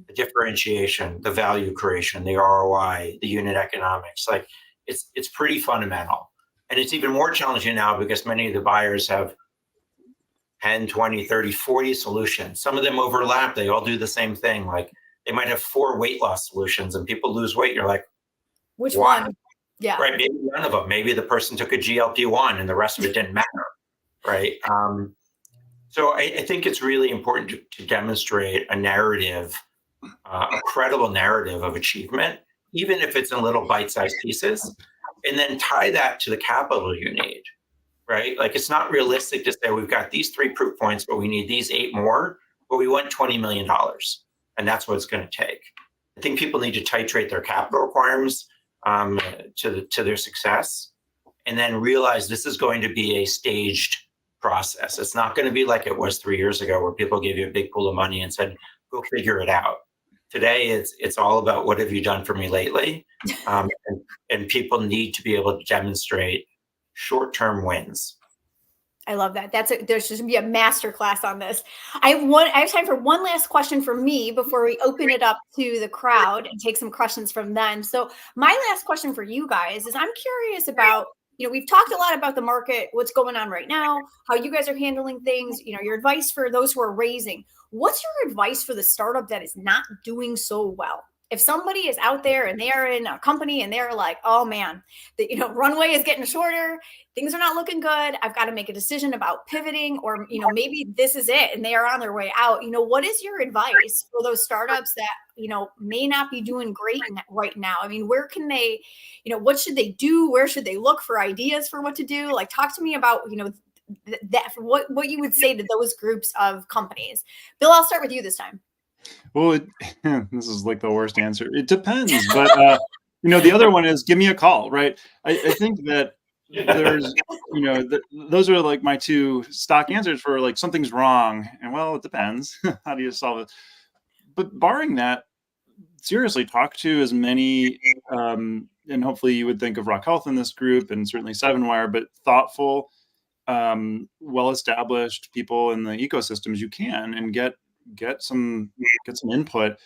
the differentiation, the value creation, the ROI, the unit economics. Like it's pretty fundamental. And it's even more challenging now because many of the buyers have 10, 20, 30, 40 solutions. Some of them overlap. They all do the same thing. Like they might have 4 weight loss solutions and people lose weight. You're like, which one? Yeah. Right. Maybe none of them. Maybe the person took a GLP-1 and the rest of it didn't matter. Right. So I think it's really important to demonstrate a narrative, a credible narrative of achievement, even if it's in little bite-sized pieces, and then tie that to the capital you need, right? Like it's not realistic to say we've got these 3 proof points, but we need these 8 more, but we want $20 million, and that's what it's going to take. I think people need to titrate their capital requirements to their success, and then realize this is going to be a staged process. It's not going to be like it was 3 years ago where people gave you a big pool of money and said, go figure it out. Today, it's all about what have you done for me lately? And people need to be able to demonstrate short-term wins. I love that. There's just gonna be a master class on this. I have time for one last question for me before we open it up to the crowd and take some questions from them. So my last question for you guys is I'm curious about, we've talked a lot about the market, what's going on right now, how you guys are handling things, your advice for those who are raising. What's your advice for the startup that is not doing so well? If somebody is out there and they are in a company and they're like, oh man, the runway is getting shorter, things are not looking good, I've got to make a decision about pivoting, or maybe this is it and they are on their way out. What is your advice for those startups that may not be doing great right now? I mean, where can they, what should they do? Where should they look for ideas for what to do? Like, talk to me about that, what you would say to those groups of companies. Bill, I'll start with you this time. Well, this is like the worst answer. It depends, but the other one is give me a call, right? I think that there's, those are like my 2 stock answers for like something's wrong, and well, it depends. How do you solve it? But barring that, seriously, talk to as many, and hopefully you would think of Rock Health in this group, and certainly 7wire, but thoughtful, well-established people in the ecosystems you can, and get some input.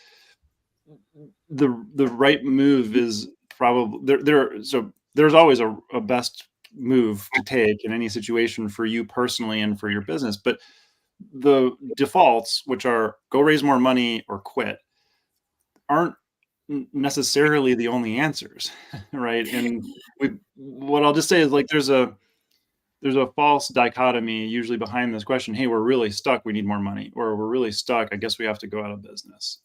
The right move is probably there. So there's always a best move to take in any situation for you personally and for your business. But the defaults, which are go raise more money or quit, aren't necessarily the only answers, right? And what I'll just say is like there's a false dichotomy usually behind this question. Hey, we're really stuck, we need more money, or we're really stuck, I guess we have to go out of business.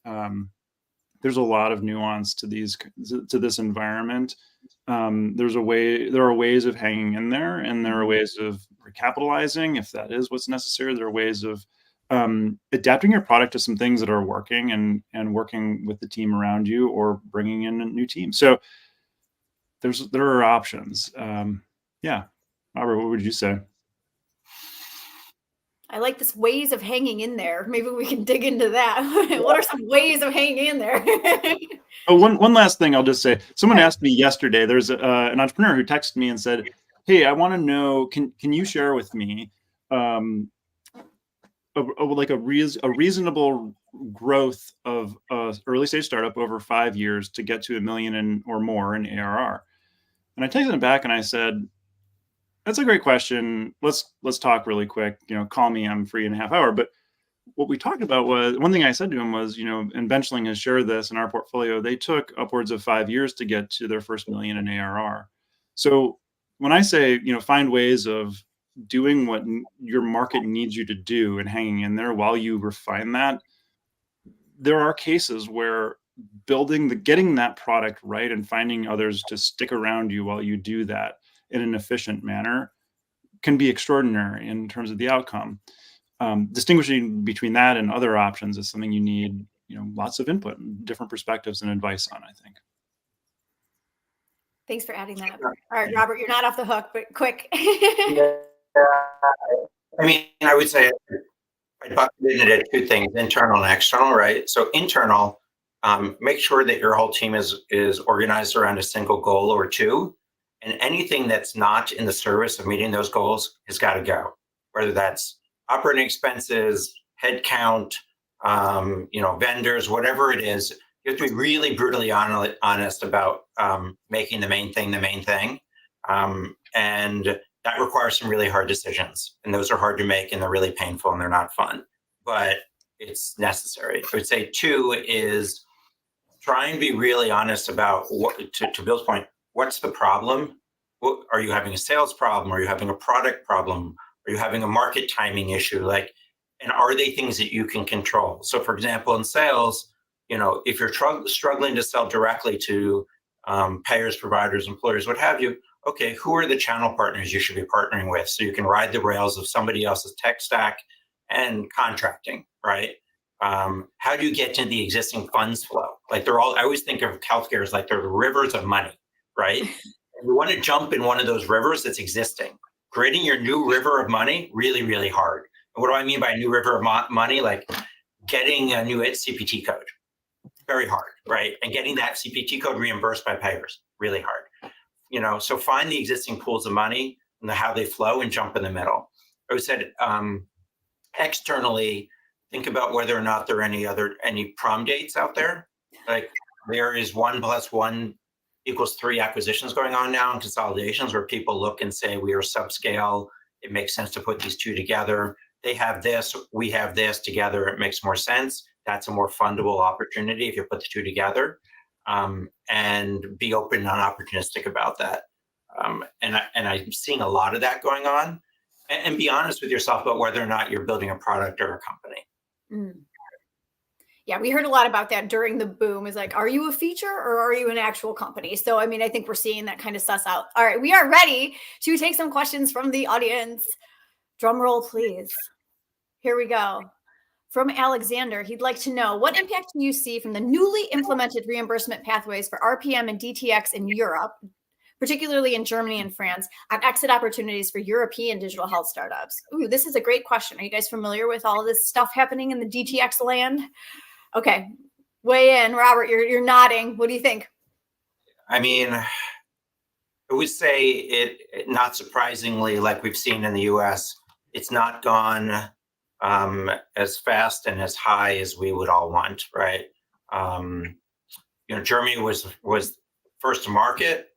There's a lot of nuance to this environment. There are ways of hanging in there, and there are ways of recapitalizing if that is what's necessary. There are ways of adapting your product to some things that are working, and working with the team around you, or bringing in a new team. So there are options. Yeah. Robert, what would you say? I like this ways of hanging in there. Maybe we can dig into that. What are some ways of hanging in there? Oh, one last thing I'll just say. Someone asked me yesterday, there's an entrepreneur who texted me and said, hey, I want to know, can you share with me a reasonable growth of early stage startup over 5 years to get to $1 million or more in ARR? And I texted him back and I said, that's a great question. Let's talk really quick. Call me. I'm free in a half hour. But what we talked about was, one thing I said to him was, and Benchling has shared this in our portfolio, they took upwards of 5 years to get to their first $1 million in ARR. So when I say, find ways of doing what your market needs you to do and hanging in there while you refine that, there are cases where getting that product right and finding others to stick around you while you do that in an efficient manner can be extraordinary in terms of the outcome. Distinguishing between that and other options is something you need, lots of input and different perspectives and advice on, I think. Thanks for adding that. All right, Robert, you're not off the hook, but quick. Yeah. I mean, I would say I bucketed it at two things, internal and external, right? So internal, make sure that your whole team is organized around a single goal or two. And anything that's not in the service of meeting those goals has got to go, whether that's operating expenses, headcount, vendors, whatever it is. You have to be really brutally honest about making the main thing the main thing. And that requires some really hard decisions. And those are hard to make, and they're really painful, and they're not fun. But it's necessary. I would say two is try and be really honest about what, to Bill's point, what's the problem? Are you having a sales problem? Are you having a product problem? Are you having a market timing issue? And are they things that you can control? So for example, in sales, if you're struggling to sell directly to payers, providers, employers, what have you, okay, who are the channel partners you should be partnering with so you can ride the rails of somebody else's tech stack and contracting, right? How do you get to the existing funds flow? I always think of healthcare as like they're rivers of money, right? You want to jump in one of those rivers that's existing. Creating your new river of money, really, really hard. And what do I mean by a new river of money? Like getting a new CPT code, very hard, right? And getting that CPT code reimbursed by payers, really hard. So find the existing pools of money and how they flow and jump in the middle. I would say externally, think about whether or not there are any prom dates out there. Like there is 1 + 1 = 3 acquisitions going on now and consolidations where people look and say, we are subscale. It makes sense to put these two together. They have this, we have this together. It makes more sense. That's a more fundable opportunity if you put the two together, and be open and opportunistic about that. And I'm seeing a lot of that going on, and be honest with yourself about whether or not you're building a product or a company. Mm. Yeah, we heard a lot about that during the boom. Is like, are you a feature or are you an actual company? So, I mean, I think we're seeing that kind of suss out. All right, we are ready to take some questions from the audience. Drum roll, please. Here we go. From Alexander, he'd like to know, what impact do you see from the newly implemented reimbursement pathways for RPM and DTX in Europe, particularly in Germany and France, on exit opportunities for European digital health startups? Ooh, this is a great question. Are you guys familiar with all of this stuff happening in the DTX land? Okay, weigh in. Robert, you're nodding. What do you think? I mean, I would say it not surprisingly, like we've seen in the US, it's not gone as fast and as high as we would all want, right? Germany was first to market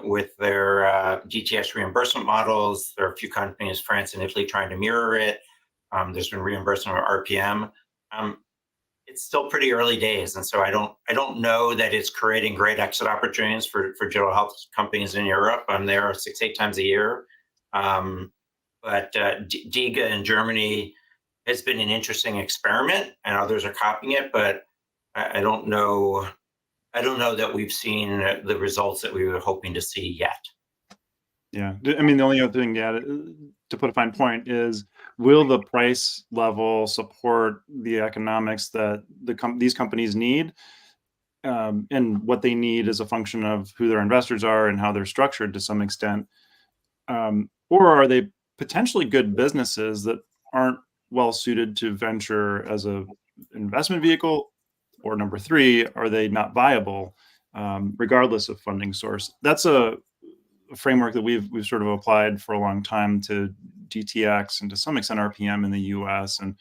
with their DTS reimbursement models. There are a few companies, France and Italy, trying to mirror it. There's been reimbursement of RPM. It's still pretty early days, and so I don't know that it's creating great exit opportunities for digital health companies in Europe. I'm there 6-8 times a year. But DIGA in Germany has been an interesting experiment, and others are copying it. But I don't know that we've seen the results that we were hoping to see yet. Yeah, I mean, the only other thing to put a fine point is, will the price level support the economics that these companies need? And what they need is a function of who their investors are and how they're structured to some extent. Or are they potentially good businesses that aren't well suited to venture as a investment vehicle? Or number 3, are they not viable regardless of funding source? That's a framework that we've sort of applied for a long time to DTX and to some extent RPM in the US. And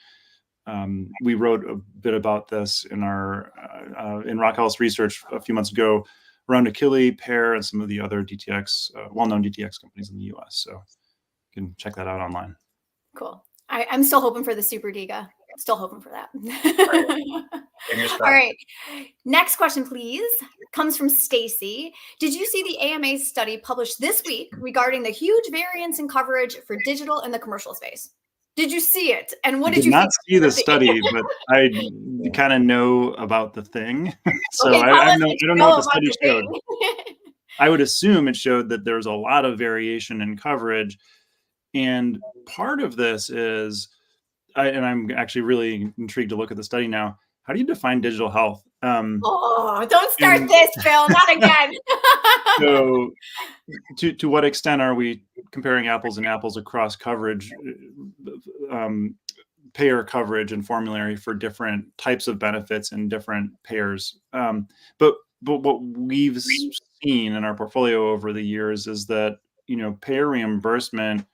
we wrote a bit about this in our in Rock Health Research a few months ago around Achille, Pear, and some of the other DTX, well-known DTX companies in the US. So you can check that out online. Cool. I'm still hoping for the Super DIGA. Still hoping for that. Fingers All crossed. right. Next question, please, comes from Stacy. Did you see the AMA study published this week regarding the huge variance in coverage for digital in the commercial space? Did you see it? And what I did you not think? see the study, but I kind of know about the thing. So Okay, I don't know what the about study the showed. thing. I would assume it showed that there's a lot of variation in coverage. And part of this is, and I'm actually really intrigued to look at the study now. How do you define digital health? Oh, don't start and this, Phil. Not again. so to what extent are we comparing apples and apples across coverage, payer coverage and formulary for different types of benefits and different payers? But what we've seen in our portfolio over the years is that, payer reimbursement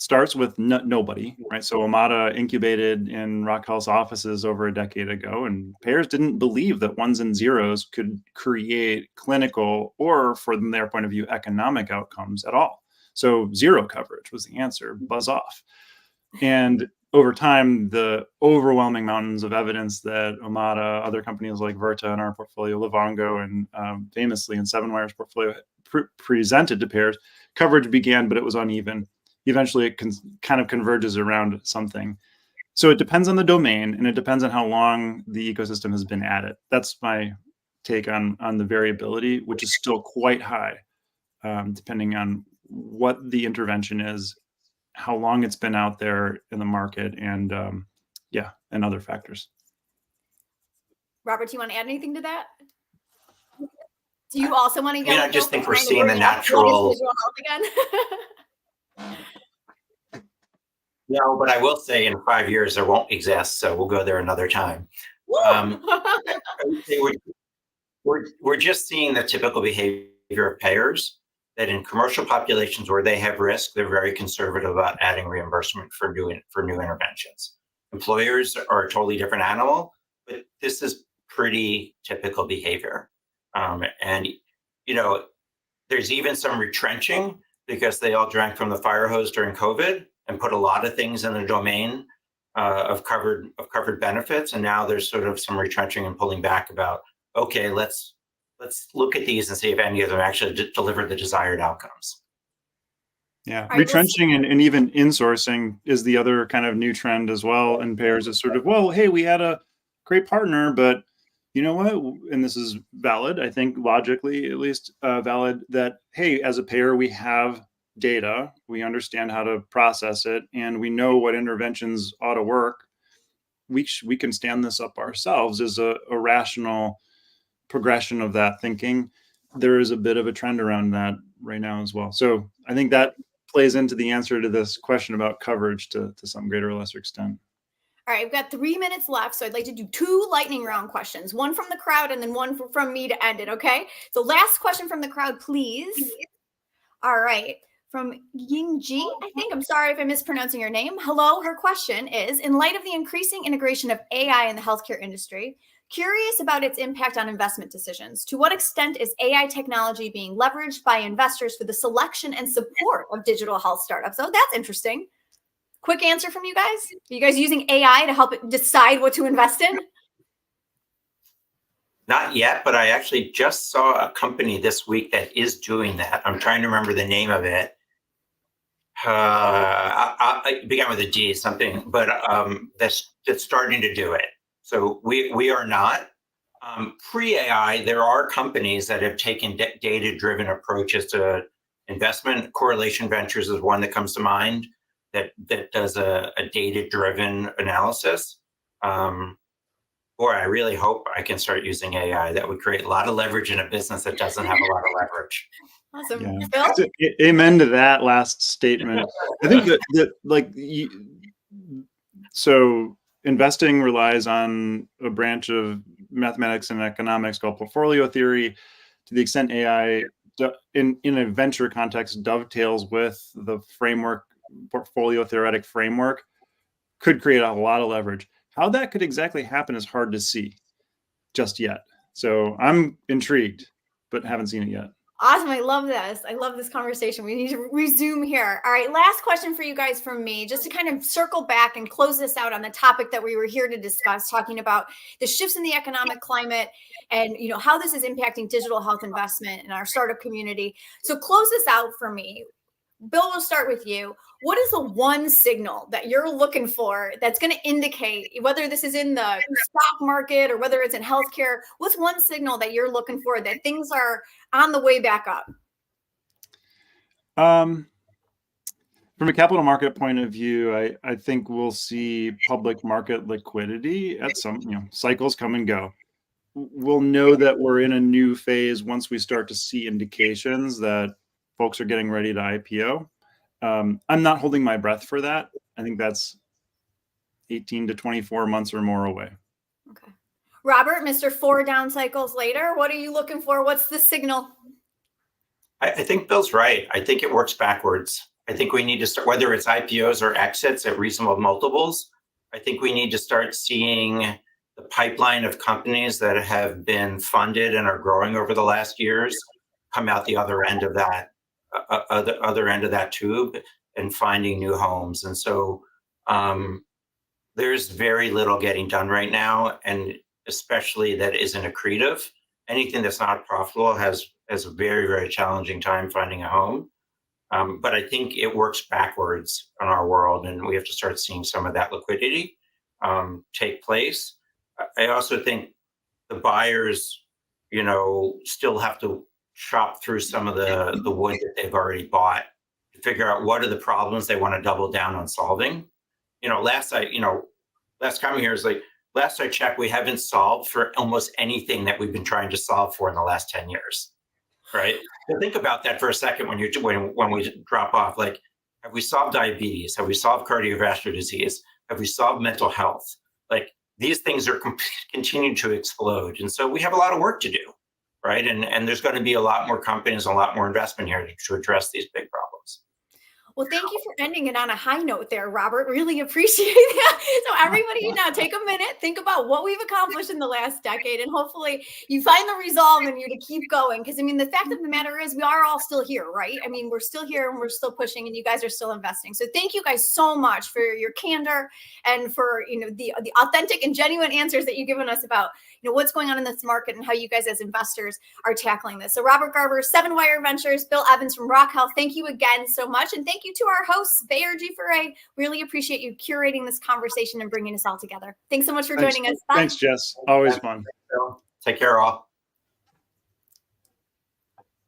starts with nobody, right? So Omada incubated in Rock Health's offices over a decade ago, and payers didn't believe that ones and zeros could create clinical or, from their point of view, economic outcomes at all. So zero coverage was the answer, buzz off. And over time, the overwhelming mountains of evidence that Omada, other companies like Virta in our portfolio, Livongo, and famously in SevenWire's portfolio presented to payers, coverage began, but it was uneven. Eventually, it kind of converges around something. So it depends on the domain, and it depends on how long the ecosystem has been at it. That's my take on the variability, which is still quite high, depending on what the intervention is, how long it's been out there in the market, and and other factors. Robert, do you want to add anything to that? Do you also want to get? I just think we're seeing the natural. Digital health again? No, but I will say in 5 years there won't exist, so we'll go there another time. We're just seeing the typical behavior of payers, that in commercial populations where they have risk, they're very conservative about adding reimbursement for new interventions. Employers are a totally different animal, but this is pretty typical behavior. And there's even some retrenching because they all drank from the fire hose during COVID and put a lot of things in the domain of covered benefits. And now there's sort of some retrenching and pulling back about, okay, let's look at these and see if any of them actually deliver the desired outcomes. Yeah, retrenching and even insourcing is the other kind of new trend as well. And payers is sort of, well, hey, we had a great partner, but you know what? And this is valid, I think, logically at least valid, that, hey, as a payer, we have data, we understand how to process it, and we know what interventions ought to work. We can stand this up ourselves as a rational progression of that thinking. There is a bit of a trend around that right now as well. So I think that plays into the answer to this question about coverage to some greater or lesser extent. All right, we've got 3 minutes left, so I'd like to do 2 lightning round questions, one from the crowd and then one from me to end it, okay? So last question from the crowd, please. All right, from Yingji, I think. I'm sorry if I'm mispronouncing your name. Hello, her question is, in light of the increasing integration of AI in the healthcare industry, curious about its impact on investment decisions. To what extent is AI technology being leveraged by investors for the selection and support of digital health startups? Oh, that's interesting. Quick answer from you guys. Are you guys using AI to help it decide what to invest in? Not yet, but I actually just saw a company this week that is doing that. I'm trying to remember the name of it. It began with a D something, but that's starting to do it. So we are not. Pre-AI, there are companies that have taken data-driven approaches to investment. Correlation Ventures is one that comes to mind that does a data-driven analysis. Boy, I really hope I can start using AI. That would create a lot of leverage in a business that doesn't have a lot of leverage. Awesome. Yeah. Amen to that last statement. I think so investing relies on a branch of mathematics and economics called portfolio theory. To the extent AI in a venture context dovetails with the framework, portfolio theoretic framework, could create a lot of leverage. How that could exactly happen is hard to see just yet. So I'm intrigued, but haven't seen it yet. Awesome. I love this. I love this conversation. We need to resume here. All right. Last question for you guys from me, just to kind of circle back and close this out on the topic that we were here to discuss, talking about the shifts in the economic climate and, you know, how this is impacting digital health investment in our startup community. So close this out for me. Bill, we'll start with you. What is the one signal that you're looking for that's going to indicate, whether this is in the stock market or whether it's in healthcare, what's one signal that you're looking for that things are on the way back up? From a capital market point of view, I think we'll see public market liquidity at some, cycles come and go. We'll know that we're in a new phase once we start to see indications that folks are getting ready to IPO. I'm not holding my breath for that. I think that's 18 to 24 months or more away. Okay. Robert, Mr. 4 down cycles later, what are you looking for? What's the signal? I think Bill's right. I think it works backwards. I think we need to start, whether it's IPOs or exits at reasonable multiples, I think we need to start seeing the pipeline of companies that have been funded and are growing over the last years come out the other end of that, other end of that tube and finding new homes. And so there's very little getting done right now, and especially that isn't accretive. Anything that's not profitable has a very, very challenging time finding a home. But I think it works backwards in our world, and we have to start seeing some of that liquidity take place. I also think the buyers, still have to chop through some of the wood that they've already bought to figure out what are the problems they want to double down on solving. Last comment here is like, last I checked, we haven't solved for almost anything that we've been trying to solve for in the last 10 years. Right. So think about that for a second when we drop off. Like, have we solved diabetes? Have we solved cardiovascular disease? Have we solved mental health? Like, these things are continuing to explode. And so we have a lot of work to do. Right. And there's going to be a lot more companies, a lot more investment here to address these big problems. Well, thank you for ending it on a high note there, Robert. Really appreciate that. So everybody now take a minute, think about what we've accomplished in the last decade, and hopefully you find the resolve in you to keep going. Because, the fact of the matter is we are all still here, right? We're still here and we're still pushing, and you guys are still investing. So thank you guys so much for your candor and for, the authentic and genuine answers that you've given us about, what's going on in this market and how you guys as investors are tackling this. So Robert Garber, 7 Wire Ventures, Bill Evans from Rock Health, thank you again so much. And thank you to our hosts, Bayer G4A. Really appreciate you curating this conversation and bringing us all together. Thanks so much for joining us. Bye. Thanks, Jess. Always fun. Take care, all.